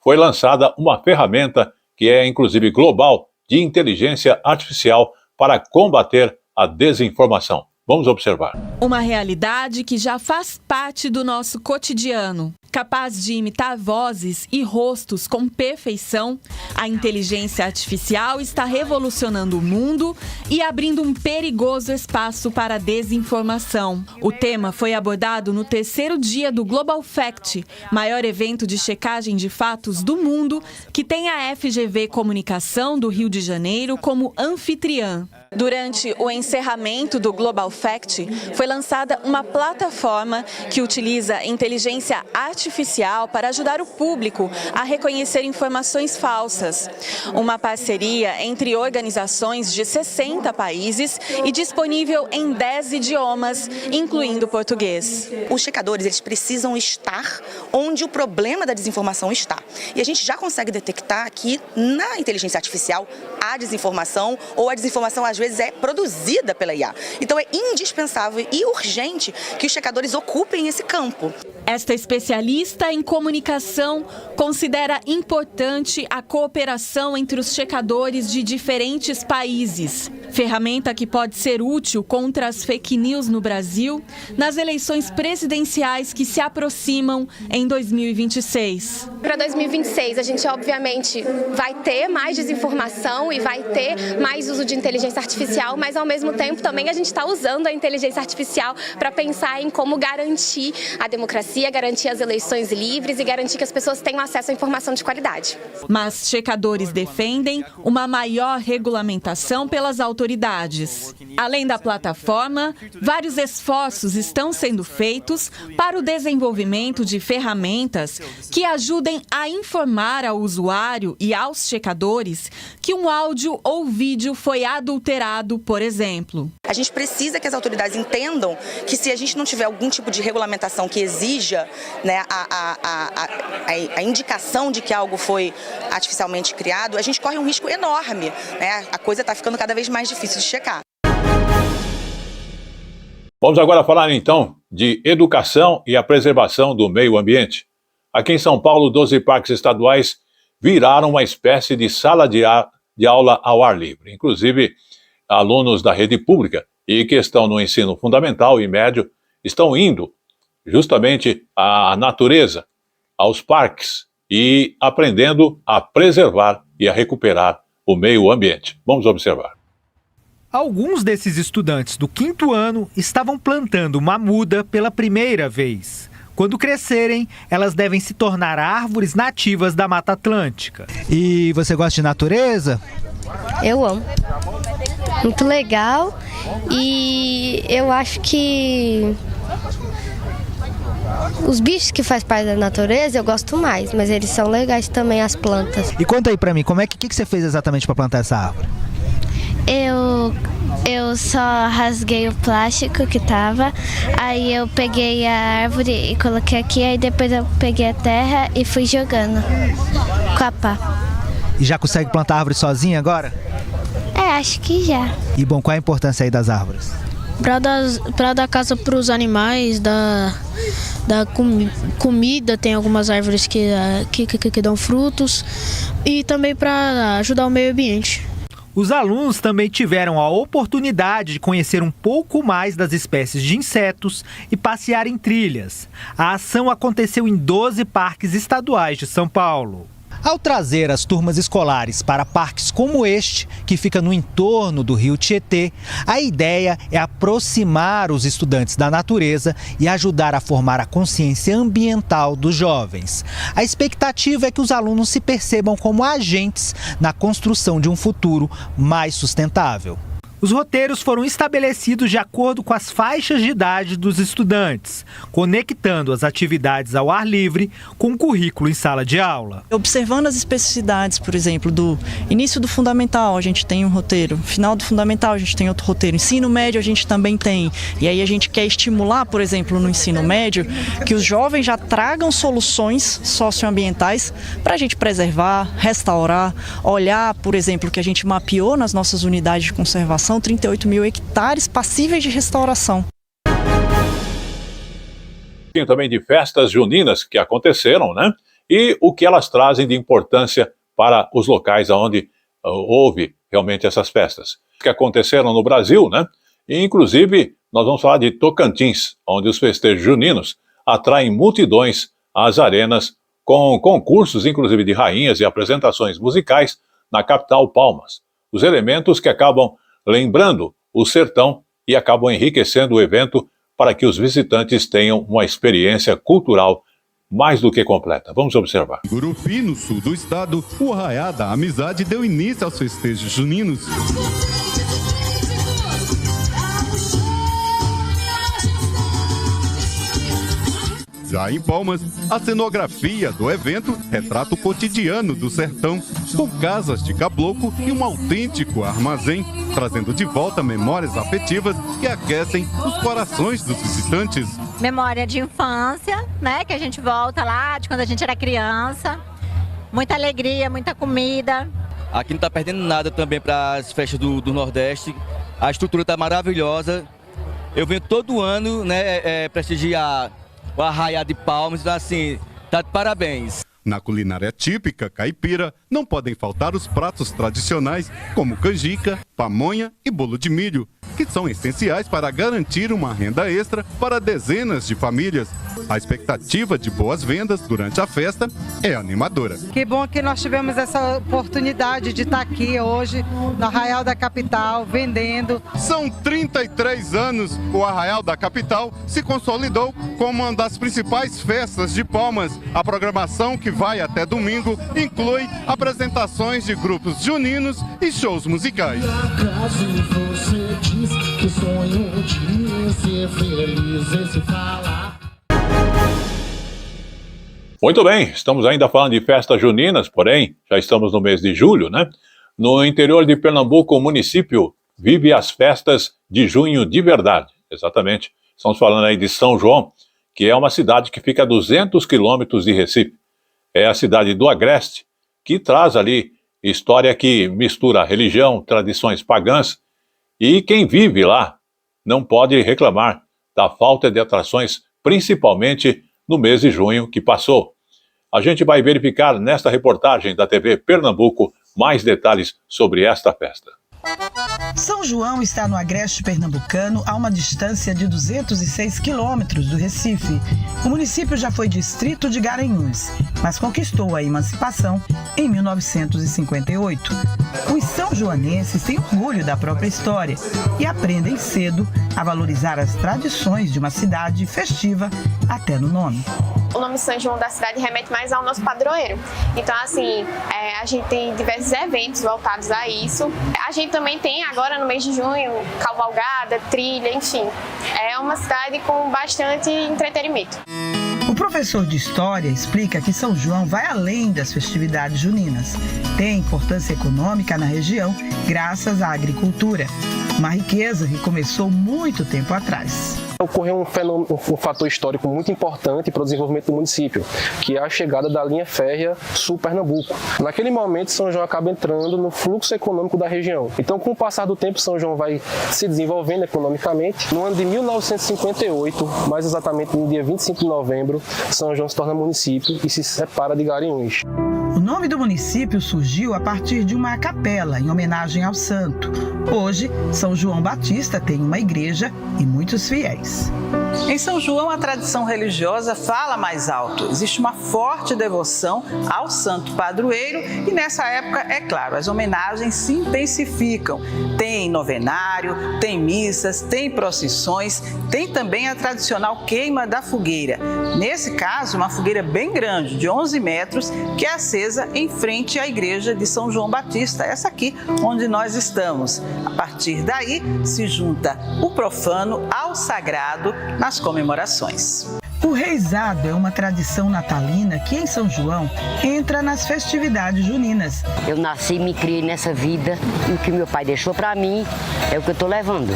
[SPEAKER 2] foi lançada uma ferramenta que é inclusive global de inteligência artificial para combater a desinformação. Vamos observar.
[SPEAKER 13] Uma realidade que já faz parte do nosso cotidiano. Capaz de imitar vozes e rostos com perfeição, a inteligência artificial está revolucionando o mundo e abrindo um perigoso espaço para a desinformação. O tema foi abordado no 3º dia do Global Fact, maior evento de checagem de fatos do mundo, que tem a FGV Comunicação do Rio de Janeiro como anfitriã. Durante o encerramento do Global Fact, foi lançada uma plataforma que utiliza inteligência artificial para ajudar o público a reconhecer informações falsas. Uma parceria entre organizações de 60 países e disponível em 10 idiomas, incluindo português.
[SPEAKER 14] Os checadores, eles precisam estar onde o problema da desinformação está. E a gente já consegue detectar que na inteligência artificial há desinformação ou a desinformação às vezes é produzida pela IA. Então é indispensável e urgente que os checadores ocupem esse campo.
[SPEAKER 13] Esta especialista em comunicação considera importante a cooperação entre os checadores de diferentes países. Ferramenta que pode ser útil contra as fake news no Brasil nas eleições presidenciais que se aproximam em 2026.
[SPEAKER 25] Para 2026, a gente obviamente vai ter mais desinformação e vai ter mais uso de inteligência artificial, mas ao mesmo tempo também a gente está usando a inteligência artificial para pensar em como garantir a democracia, garantir as eleições eleições livres e garantir que as pessoas tenham acesso à informação de qualidade.
[SPEAKER 13] Mas checadores defendem uma maior regulamentação pelas autoridades. Além da plataforma, vários esforços estão sendo feitos para o desenvolvimento de ferramentas que ajudem a informar ao usuário e aos checadores que um áudio ou vídeo foi adulterado, por exemplo.
[SPEAKER 14] A gente precisa que as autoridades entendam que se a gente não tiver algum tipo de regulamentação que exija, né, a indicação de que algo foi artificialmente criado, a gente corre um risco enorme, né? A coisa está ficando cada vez mais difícil de checar.
[SPEAKER 2] Vamos agora falar então de educação e a preservação do meio ambiente. Aqui em São Paulo, 12 parques estaduais viraram uma espécie de sala de aula ao ar livre. Inclusive, alunos da rede pública e que estão no ensino fundamental e médio estão indo justamente à natureza, aos parques e aprendendo a preservar e a recuperar o meio ambiente. Vamos observar.
[SPEAKER 15] Alguns desses estudantes do 5º ano estavam plantando uma muda pela primeira vez. Quando crescerem, elas devem se tornar árvores nativas da Mata Atlântica.
[SPEAKER 16] E você gosta de natureza?
[SPEAKER 25] Eu amo. Muito legal e eu acho que os bichos que fazem parte da natureza eu gosto mais, mas eles são legais também, as plantas.
[SPEAKER 16] E conta aí pra mim, como é que você fez exatamente para plantar essa árvore?
[SPEAKER 25] Eu só rasguei o plástico que tava, aí eu peguei a árvore e coloquei aqui, aí depois eu peguei a terra e fui jogando com a pá.
[SPEAKER 16] E já consegue plantar árvore sozinha agora?
[SPEAKER 25] Acho que já.
[SPEAKER 16] E bom, qual é a importância aí das árvores?
[SPEAKER 17] Para dar casa para os animais, comida, tem algumas árvores que dão frutos e também para ajudar o meio ambiente.
[SPEAKER 15] Os alunos também tiveram a oportunidade de conhecer um pouco mais das espécies de insetos e passear em trilhas. A ação aconteceu em 12 parques estaduais de São Paulo.
[SPEAKER 16] Ao trazer as turmas escolares para parques como este, que fica no entorno do rio Tietê, a ideia é aproximar os estudantes da natureza e ajudar a formar a consciência ambiental dos jovens. A expectativa é que os alunos se percebam como agentes na construção de um futuro mais sustentável.
[SPEAKER 15] Os roteiros foram estabelecidos de acordo com as faixas de idade dos estudantes, conectando as atividades ao ar livre com o currículo em sala de aula.
[SPEAKER 19] Observando as especificidades, por exemplo, do início do fundamental, a gente tem um roteiro, final do fundamental, a gente tem outro roteiro, ensino médio a gente também tem. E aí a gente quer estimular, por exemplo, no ensino médio, que os jovens já tragam soluções socioambientais para a gente preservar, restaurar, olhar, por exemplo, que a gente mapeou nas nossas unidades de conservação, 38 mil hectares passíveis de restauração.
[SPEAKER 2] Tem também de festas juninas que aconteceram, né? E o que elas trazem de importância para os locais onde houve realmente essas festas. Que aconteceram no Brasil, né? E, inclusive, nós vamos falar de Tocantins, onde os festejos juninos atraem multidões às arenas com concursos, inclusive de rainhas e apresentações musicais na capital Palmas. Os elementos que acabam lembrando o sertão e acabam enriquecendo o evento para que os visitantes tenham uma experiência cultural mais do que completa. Vamos observar.
[SPEAKER 20] Em Gurupi, no sul do estado, o Arraiá da Amizade deu início aos festejos juninos. Já em Palmas, a cenografia do evento retrata o cotidiano do sertão, com casas de caboclo e um autêntico armazém, trazendo de volta memórias afetivas que aquecem os corações dos visitantes.
[SPEAKER 26] Memória de infância, né, que a gente volta lá de quando a gente era criança. Muita alegria, muita comida.
[SPEAKER 27] Aqui não está perdendo nada também para as festas do Nordeste. A estrutura está maravilhosa. Eu venho todo ano, né, prestigiar o Arraiá de Palmas, então assim, tá de parabéns.
[SPEAKER 20] Na culinária típica caipira, não podem faltar os pratos tradicionais, como canjica, pamonha e bolo de milho. que são essenciais para garantir uma renda extra para dezenas de famílias. A expectativa de boas vendas durante a festa é animadora.
[SPEAKER 3] Que bom que nós tivemos essa oportunidade de estar aqui hoje no Arraial da Capital, vendendo.
[SPEAKER 20] São 33 anos, o Arraial da Capital se consolidou como uma das principais festas de Palmas. A programação, que vai até domingo, inclui apresentações de grupos juninos e shows musicais.
[SPEAKER 6] Acaso você diz que sonho um dia ser feliz e se falar.
[SPEAKER 1] Muito bem, estamos ainda falando de festas juninas, porém, já estamos no mês de julho, né? No interior de Pernambuco, o município vive as festas de junho de verdade. Exatamente. Estamos falando aí de São João, que é uma cidade que fica a 200 quilômetros de Recife. É a cidade do Agreste, que traz ali história que mistura religião, tradições pagãs, e quem vive lá não pode reclamar da falta de atrações, principalmente no mês de junho que passou. A gente vai verificar nesta reportagem da TV Pernambuco mais detalhes sobre esta festa.
[SPEAKER 18] São João está no agreste pernambucano, a uma distância de 206 quilômetros do Recife. O município já foi distrito de Garanhuns, mas conquistou a emancipação em 1958. Os são-joanenses têm orgulho da própria história e aprendem cedo a valorizar as tradições de uma cidade festiva até no nome.
[SPEAKER 21] O nome São João da cidade remete mais ao nosso padroeiro. Então, assim, a gente tem diversos eventos voltados a isso. A gente também tem agora no mês de junho cavalgada, trilha, enfim. É uma cidade com bastante entretenimento.
[SPEAKER 18] O professor de História explica que São João vai além das festividades juninas. Tem importância econômica na região graças à agricultura. Uma riqueza que começou muito tempo atrás.
[SPEAKER 22] Ocorreu um fator histórico muito importante para o desenvolvimento do município, que é a chegada da linha férrea Sul-Pernambuco. Naquele momento, São João acaba entrando no fluxo econômico da região. Então, com o passar do tempo, São João vai se desenvolvendo economicamente. No ano de 1958, mais exatamente no dia 25 de novembro, São João se torna município e se separa de Garanhuns.
[SPEAKER 18] O nome do município surgiu a partir de uma capela em homenagem ao santo. Hoje, São João Batista tem uma igreja e muitos fiéis. Em São João, a tradição religiosa fala mais alto. Existe uma forte devoção ao santo padroeiro e nessa época, é claro, as homenagens se intensificam. Tem novenário, tem missas, tem procissões, tem também a tradicional queima da fogueira. Nesse caso, uma fogueira bem grande, de 11 metros, que é acesa em frente à igreja de São João Batista, essa aqui onde nós estamos. A partir daí, se junta o profano ao sagrado nas comemorações. O reizado é uma tradição natalina que em São João entra nas festividades juninas.
[SPEAKER 23] Eu nasci e me criei nessa vida e o que meu pai deixou para mim é o que eu estou levando.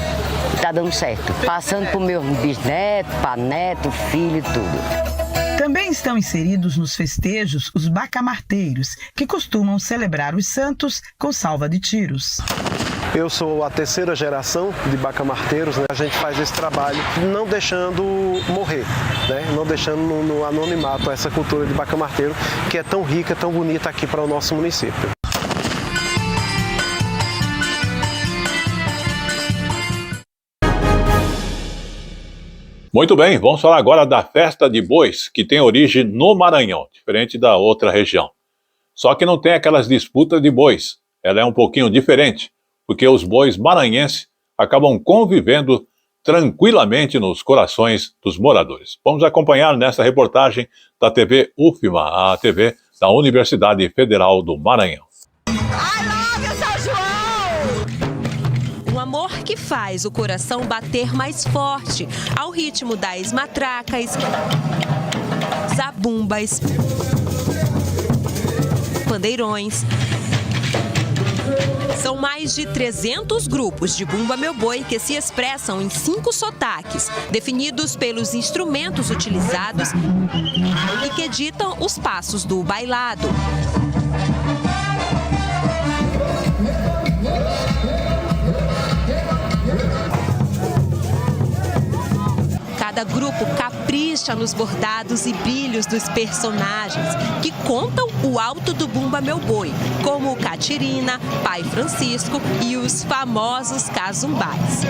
[SPEAKER 23] Está dando certo. Passando para o meu bisneto, para neto, filho e tudo.
[SPEAKER 18] Também estão inseridos nos festejos os bacamarteiros, que costumam celebrar os santos com salva de tiros.
[SPEAKER 24] Eu sou a terceira geração de bacamarteiros, né? A gente faz esse trabalho não deixando morrer, né? Não deixando no anonimato essa cultura de bacamarteiro que é tão rica, tão bonita aqui para o nosso município.
[SPEAKER 1] Muito bem, vamos falar agora da festa de bois, que tem origem no Maranhão, diferente da outra região. Só que não tem aquelas disputas de bois, ela é um pouquinho diferente, porque os bois maranhenses acabam convivendo tranquilamente nos corações dos moradores. Vamos acompanhar nessa reportagem da TV UFMA, a TV da Universidade Federal do Maranhão.
[SPEAKER 28] Um amor que faz o coração bater mais forte ao ritmo das matracas, zabumbas, pandeirões. São mais de 300 grupos de Bumba Meu Boi que se expressam em 5 sotaques, definidos pelos instrumentos utilizados e que ditam os passos do bailado. Cada grupo capta capricha nos bordados e brilhos dos personagens que contam o alto do Bumba Meu Boi, como Catirina, Pai Francisco e os famosos casumbás.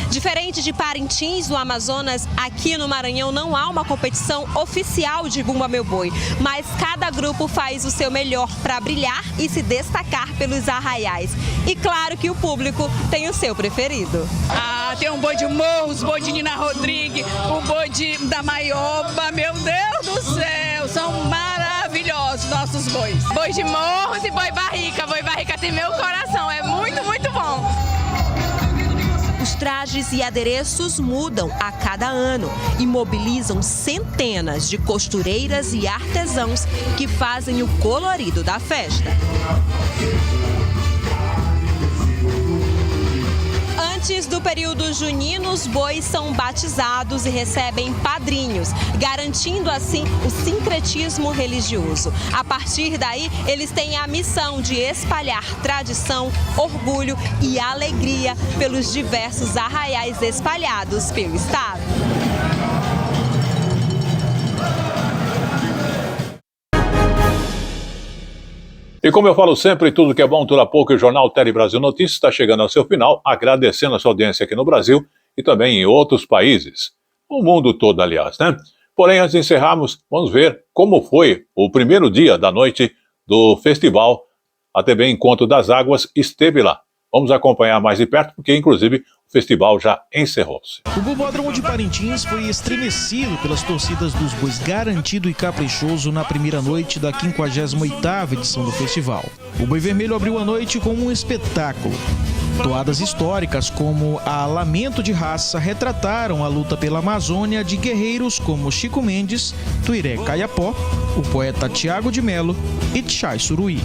[SPEAKER 28] Diferente de Parintins, no Amazonas, aqui no Maranhão não há uma competição oficial de Bumba Meu Boi, mas cada grupo faz o seu melhor para brilhar e se destacar pelos arraiais. E claro que o público tem o seu preferido.
[SPEAKER 4] Tem um boi de Morros, boi de Nina Rodrigues, o boi da Maioba, meu Deus do céu, são maravilhosos nossos bois. Boi de Morros e boi barrica tem meu coração, é muito, muito bom.
[SPEAKER 28] Os trajes e adereços mudam a cada ano e mobilizam centenas de costureiras e artesãos que fazem o colorido da festa. Antes do período junino, os bois são batizados e recebem padrinhos, garantindo assim o sincretismo religioso. A partir daí, eles têm a missão de espalhar tradição, orgulho e alegria pelos diversos arraiais espalhados pelo estado.
[SPEAKER 1] E como eu falo sempre, tudo que é bom dura pouco, e o Jornal Tele Brasil Notícias está chegando ao seu final, agradecendo a sua audiência aqui no Brasil e também em outros países. O mundo todo, aliás, né? Porém, antes de encerrarmos, vamos ver como foi o primeiro dia da noite do festival. A TV Encontro das Águas esteve lá. Vamos acompanhar mais de perto, porque inclusive o festival já encerrou-se.
[SPEAKER 5] O Bumódromo de Parintins foi estremecido pelas torcidas dos bois Garantido e Caprichoso na primeira noite da 58ª edição do festival. O Boi Vermelho abriu a noite com um espetáculo. Toadas históricas como a Lamento de Raça retrataram a luta pela Amazônia de guerreiros como Chico Mendes, Tuiré Caiapó, o poeta Tiago de Melo e Tchai Suruí.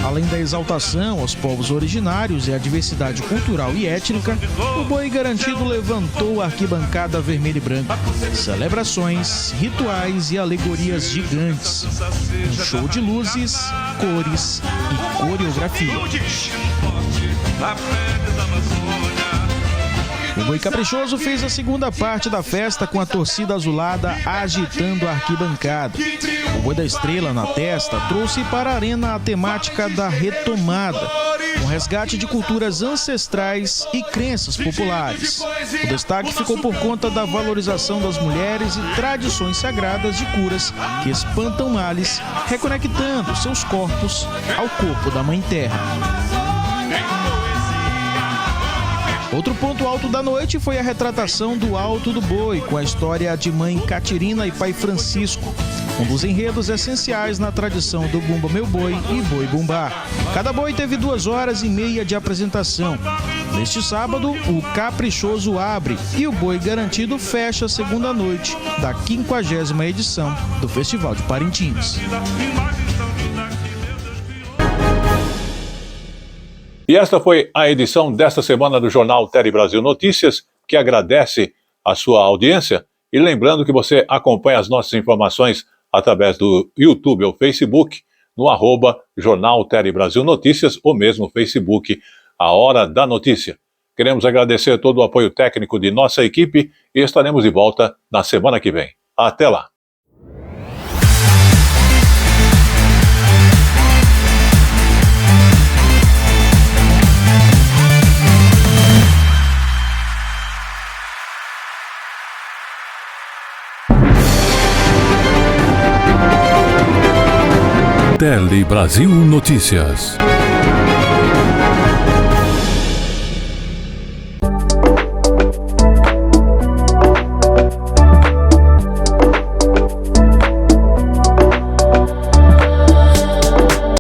[SPEAKER 5] Além da exaltação aos povos originários e à diversidade cultural e étnica, o Boi Garantido levantou a arquibancada vermelha e branca. Celebrações, rituais e alegorias gigantes. Um show de luzes, cores e coreografia. O Boi Caprichoso fez a segunda parte da festa com a torcida azulada agitando a arquibancada. O Boi da Estrela na testa trouxe para a arena a temática da retomada, um resgate de culturas ancestrais e crenças populares. O destaque ficou por conta da valorização das mulheres e tradições sagradas de curas que espantam males, reconectando seus corpos ao corpo da Mãe Terra. Outro ponto alto da noite foi a retratação do Alto do Boi, com a história de Mãe Catirina e Pai Francisco, um dos enredos essenciais na tradição do Bumba Meu Boi e Boi Bumbá. Cada boi teve 2h30 de apresentação. Neste sábado, o Caprichoso abre e o Boi Garantido fecha a segunda noite da 50ª edição do Festival de Parintins.
[SPEAKER 1] E esta foi a edição desta semana do Jornal Tele Brasil Notícias, que agradece a sua audiência. E lembrando que você acompanha as nossas informações através do YouTube ou Facebook, no @Jornal Tele Brasil Notícias, ou mesmo Facebook, A Hora da Notícia. Queremos agradecer todo o apoio técnico de nossa equipe e estaremos de volta na semana que vem. Até lá!
[SPEAKER 7] Tele Brasil Notícias.